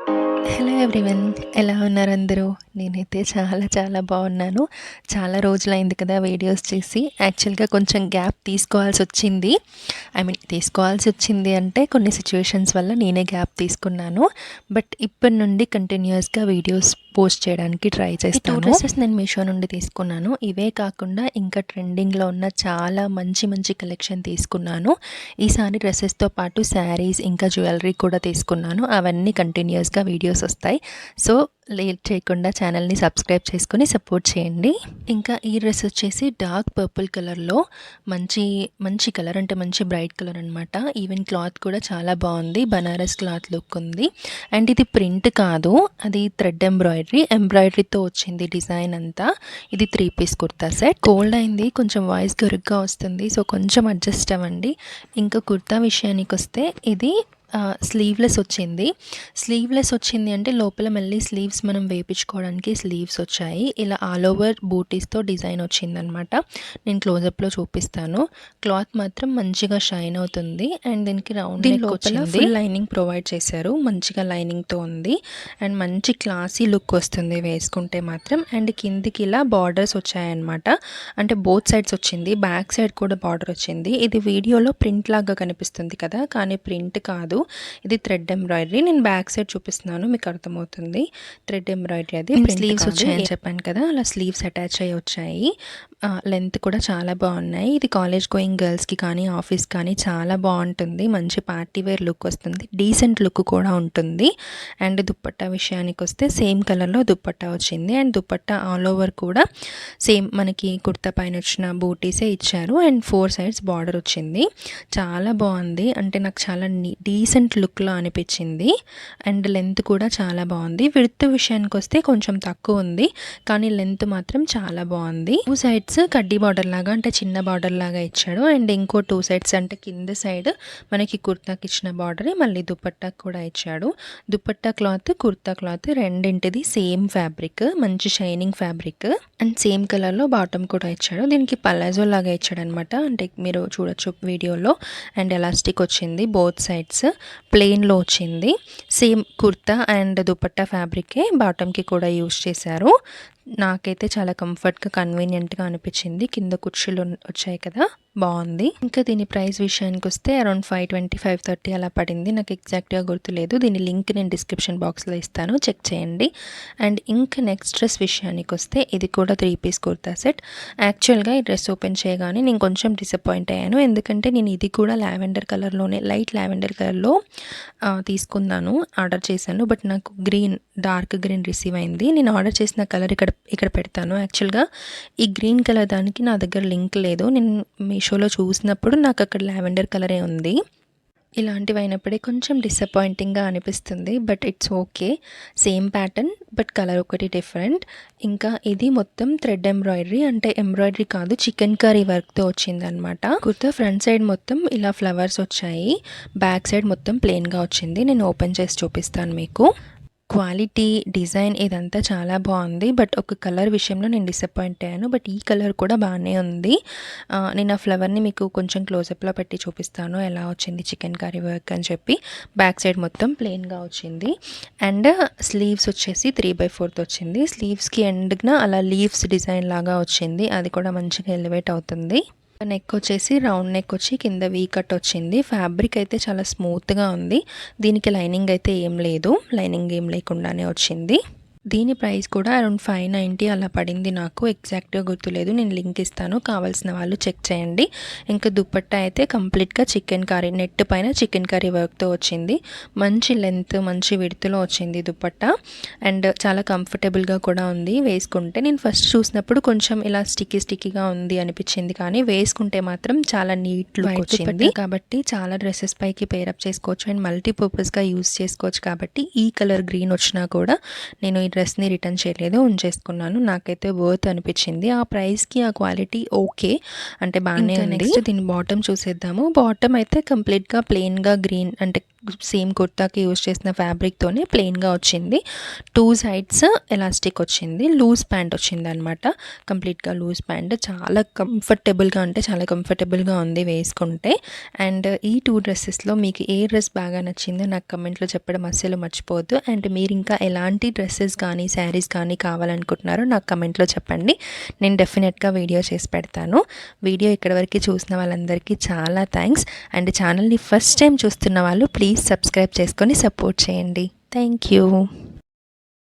Hello everyone, ఎలా ఉన్నారు అందరూ? నేనైతే చాలా బాగున్నాను. చాలా రోజులైంది కదా వీడియోస్ చేసి. యాక్చువల్గా కొంచెం గ్యాప్ తీసుకోవాల్సి వచ్చింది అంటే కొన్ని సిచ్యువేషన్స్ వల్ల నేనే గ్యాప్ తీసుకున్నాను. బట్ ఇప్పటి నుండి కంటిన్యూస్గా వీడియోస్ పోస్ట్ చేయడానికి ట్రై చేస్తాను. 2 డ్రెస్సెస్ నేను మీషో నుండి తీసుకున్నాను. ఇవే కాకుండా ఇంకా ట్రెండింగ్లో ఉన్న చాలా మంచి కలెక్షన్ తీసుకున్నాను. ఈసారి డ్రెస్సెస్తో పాటు శారీస్ ఇంకా జ్యువెలరీ కూడా తీసుకున్నాను. అవన్నీ కంటిన్యూస్గా వీడియోస్ వస్తాయి. సో లేట్ చేయకుండా ఛానల్ని సబ్స్క్రైబ్ చేసుకొని సపోర్ట్ చేయండి. ఇంకా ఈ డ్రెస్ వచ్చేసి డార్క్ పర్పుల్ కలర్లో మంచి కలర్, అంటే మంచి బ్రైట్ కలర్ అనమాట. ఈవెన్ క్లాత్ కూడా చాలా బాగుంది, బనారస్ క్లాత్ లుక్ ఉంది. అండ్ ఇది ప్రింట్ కాదు, అది థ్రెడ్ ఎంబ్రాయిడరీతో వచ్చింది డిజైన్ అంతా. ఇది 3 పీస్ కుర్తా సెట్. కోల్డ్ అయింది, కొంచెం వాయిస్ గరుగ్గా వస్తుంది, సో కొంచెం అడ్జస్ట్ అవ్వండి. ఇంకా కుర్తా విషయానికి వస్తే ఇది స్లీవ్లెస్ వచ్చింది అంటే లోపల మళ్ళీ స్లీవ్స్ మనం వేయించుకోవడానికి స్లీవ్స్ వచ్చాయి. ఇలా ఆల్ ఓవర్ బూటీస్తో డిజైన్ వచ్చిందనమాట. నేను క్లోజప్లో చూపిస్తాను. క్లాత్ మాత్రం మంచిగా షైన్ అవుతుంది. అండ్ దీనికి రౌండ్ నెక్ వచ్చింది. ఫుల్ లైనింగ్ ప్రొవైడ్ చేశారు, మంచిగా లైనింగ్తో ఉంది. అండ్ మంచి క్లాసీ లుక్ వస్తుంది వేసుకుంటే మాత్రం. అండ్ కిందికి ఇలా బార్డర్స్ వచ్చాయన్నమాట. అంటే బోత్ సైడ్స్ వచ్చింది, బ్యాక్ సైడ్ కూడా బార్డర్ వచ్చింది. ఇది వీడియోలో ప్రింట్ లాగా కనిపిస్తుంది కదా, కానీ ప్రింట్ కాదు, ఇది థ్రెడ్ ఎంబ్రాయిడరీ. నేను బ్యాక్ సైడ్ చూపిస్తున్నాను, మీకు అర్థమవుతుంది. థ్రెడ్ ఎంబ్రాయిడరీ అది. స్లీవ్స్ వచ్చాయని చెప్పాను కదా, అలా స్లీవ్స్ అటాచ్ అయ్యి వచ్చాయి. లెంత్ కూడా చాలా బాగున్నాయి. ఇది కాలేజ్ గోయింగ్ గర్ల్స్కి కానీ ఆఫీస్ కానీ చాలా బాగుంటుంది. మంచి పార్టీ వేర్ లుక్ వస్తుంది, డీసెంట్ లుక్ కూడా ఉంటుంది. అండ్ దుప్పట్టా విషయానికి వస్తే సేమ్ కలర్లో దుప్పట్టా వచ్చింది. అండ్ దుప్పట్టా ఆల్ ఓవర్ కూడా సేమ్ మనకి కుర్తా పైన వచ్చిన బూటీసే ఇచ్చారు. అండ్ 4 సైడ్స్ బార్డర్ వచ్చింది. చాలా బాగుంది, అంటే నాకు చాలా డీసెంట్ లుక్లో అనిపించింది. అండ్ లెంత్ కూడా చాలా బాగుంది. విడ్త్ విషయానికి వస్తే కొంచెం తక్కువ ఉంది, కానీ లెంత్ మాత్రం చాలా బాగుంది. 2 సైడ్స్ కడ్డీ బార్డర్ లాగా, అంటే చిన్న బార్డర్ లాగా ఇచ్చాడు. అండ్ ఇంకో 2 సైడ్స్ అంటే కింద సైడ్ మనకి కుర్తాకి ఇచ్చిన బార్డరే మళ్ళీ దుపట్టా కూడా ఇచ్చాడు. దుపట్టా క్లాత్, కుర్తా క్లాత్ రెండింటిది సేమ్ ఫ్యాబ్రిక్, మంచి షైనింగ్ ఫ్యాబ్రిక్. అండ్ సేమ్ కలర్లో బాటమ్ కూడా ఇచ్చాడు. దీనికి పలాజో లాగా ఇచ్చాడు అనమాట, అంటే మీరు చూడొచ్చు వీడియోలో. అండ్ ఎలాస్టిక్ వచ్చింది, బోత్ సైడ్స్ ప్లెయిన్లో వచ్చింది. సేమ్ కుర్తా అండ్ దుపట్టా ఫ్యాబ్రికే బాటమ్కి కూడా యూజ్ చేశారు. నాకైతే చాలా కంఫర్ట్గా కన్వీనియంట్గా అనిపించింది. కింద కుర్చీలు వచ్చాయి కదా, బాగుంది. ఇంకా దీని ప్రైస్ విషయానికి వస్తే అరౌండ్ 520, 530 అలా పడింది. నాకు ఎగ్జాక్ట్గా గుర్తులేదు. దీని లింక్ నేను డిస్క్రిప్షన్ బాక్స్లో ఇస్తాను, చెక్ చేయండి. అండ్ ఇంకా నెక్స్ట్ డ్రెస్ విషయానికి వస్తే ఇది కూడా 3 పీస్ కుర్తా సెట్. యాక్చువల్గా ఈ డ్రెస్ ఓపెన్ చేయగానే నేను కొంచెం డిసప్పాయింట్ అయ్యాను, ఎందుకంటే నేను ఇది కూడా లైట్ లావెండర్ కలర్లో తీసుకున్నాను, ఆర్డర్ చేశాను. బట్ నాకు డార్క్ గ్రీన్ రిసీవ్ అయింది. నేను ఆర్డర్ చేసిన కలర్ ఇక్కడ పెడతాను. యాక్చువల్గా ఈ గ్రీన్ కలర్ దానికి నా దగ్గర లింక్ లేదు. నేను మీషోలో చూసినప్పుడు నాకు అక్కడ లావెండర్ కలరే ఉంది. ఇలాంటివి అయినప్పుడే కొంచెం డిసప్పాయింటింగ్గా అనిపిస్తుంది, but it's okay. Same pattern but colour ఒకటి డిఫరెంట్. ఇంకా ఇది మొత్తం థ్రెడ్ ఎంబ్రాయిడరీ, అంటే ఎంబ్రాయిడరీ కాదు, చికెన్ కర్రీ వర్క్తో వచ్చిందనమాట. కుర్తా ఫ్రంట్ సైడ్ మొత్తం ఇలా ఫ్లవర్స్ వచ్చాయి, బ్యాక్ సైడ్ మొత్తం ప్లెయిన్గా వచ్చింది. నేను ఓపెన్ చేసి చూపిస్తాను మీకు. క్వాలిటీ, డిజైన్ ఇదంతా చాలా బాగుంది. బట్ ఒక కలర్ విషయంలో నేను డిసప్పాయింట్ అయ్యాను, బట్ ఈ కలర్ కూడా బాగానే ఉంది. నేను ఆ ఫ్లవర్ని మీకు కొంచెం క్లోజప్లో పెట్టి చూపిస్తాను ఎలా వచ్చింది చికెన్ కర్రీ వర్క్ అని చెప్పి. బ్యాక్ సైడ్ మొత్తం ప్లెయిన్గా వచ్చింది. అండ్ స్లీవ్స్ వచ్చేసి 3/4 వచ్చింది. స్లీవ్స్కి ఎండ్న అలా లీవ్స్ డిజైన్ లాగా వచ్చింది, అది కూడా మంచిగా ఎలివేట్ అవుతుంది. నెక్ వచ్చేసి రౌండ్ నెక్ వచ్చి కింద వీ కట్ వచ్చింది. ఫ్యాబ్రిక్ అయితే చాలా స్మూత్గా ఉంది. దీనికి లైనింగ్ అయితే ఏం లేదు, లైనింగ్ ఏం లేకుండానే వచ్చింది. దీని ప్రైస్ కూడా అరౌండ్ 590 అలా పడింది. నాకు ఎగ్జాక్ట్గా గుర్తులేదు, నేను లింక్ ఇస్తాను, కావాల్సిన వాళ్ళు చెక్ చేయండి. ఇంకా దుపట్టా అయితే కంప్లీట్గా చికెన్ కర్రీ, నెట్ పైన చికెన్ కర్రీ వర్క్తో వచ్చింది. మంచి లెంత్, మంచి విడ్త్లో వచ్చింది దుపట్టా. అండ్ చాలా కంఫర్టబుల్గా కూడా ఉంది వేసుకుంటే. నేను ఫస్ట్ చూసినప్పుడు కొంచెం ఇలా స్టిక్కీగా ఉంది అనిపించింది, కానీ వేసుకుంటే మాత్రం చాలా నీట్ లుక్ వచ్చింది. కాబట్టి చాలా డ్రెస్సెస్ పైకి పేరప్ చేసుకోవచ్చు అండ్ మల్టీపర్పస్గా యూస్ చేసుకోవచ్చు. కాబట్టి ఈ కలర్ గ్రీన్ వచ్చినా కూడా నేను ఈ డ్రెస్ని రిటర్న్ చేయలేదు, ఉంచేసుకున్నాను. నాకైతే వర్త్ అనిపించింది. ఆ ప్రైస్కి ఆ క్వాలిటీ ఓకే, అంటే బాగానే ఉంది. నెక్స్ట్ దీని బాటమ్ చూసేద్దాము. బాటమ్ అయితే కంప్లీట్గా ప్లెయిన్గా గ్రీన్, అంటే సేమ్ కుర్తాకి యూజ్ చేసిన ఫ్యాబ్రిక్తోనే ప్లెయిన్గా వచ్చింది. 2 సైడ్స్ ఎలాస్టిక్ వచ్చింది. లూజ్ ప్యాంట్ వచ్చింది అనమాట. కంప్లీట్గా లూజ్ ప్యాంట్ చాలా కంఫర్టబుల్గా, అంటే చాలా కంఫర్టబుల్గా ఉంది వేసుకుంటే. అండ్ ఈ 2 డ్రెస్సెస్లో మీకు ఏ డ్రెస్ బాగా నచ్చిందో నాకు కమెంట్లో చెప్పడం అస్సలు మర్చిపోవద్దు. అండ్ మీరు ఇంకా ఎలాంటి డ్రెస్సెస్ కానీ శారీస్ కానీ కావాలనుకుంటున్నారో నాకు కమెంట్లో చెప్పండి. నేను డెఫినెట్గా వీడియో చేసి పెడతాను. వీడియో ఇక్కడ వరకు చూసిన వాళ్ళందరికీ చాలా థ్యాంక్స్. అండ్ ఛానల్ని ఫస్ట్ టైం చూస్తున్న వాళ్ళు ప్లీజ్ సబ్స్క్రైబ్ చేసుకొని సపోర్ట్ చేయండి. Thank you.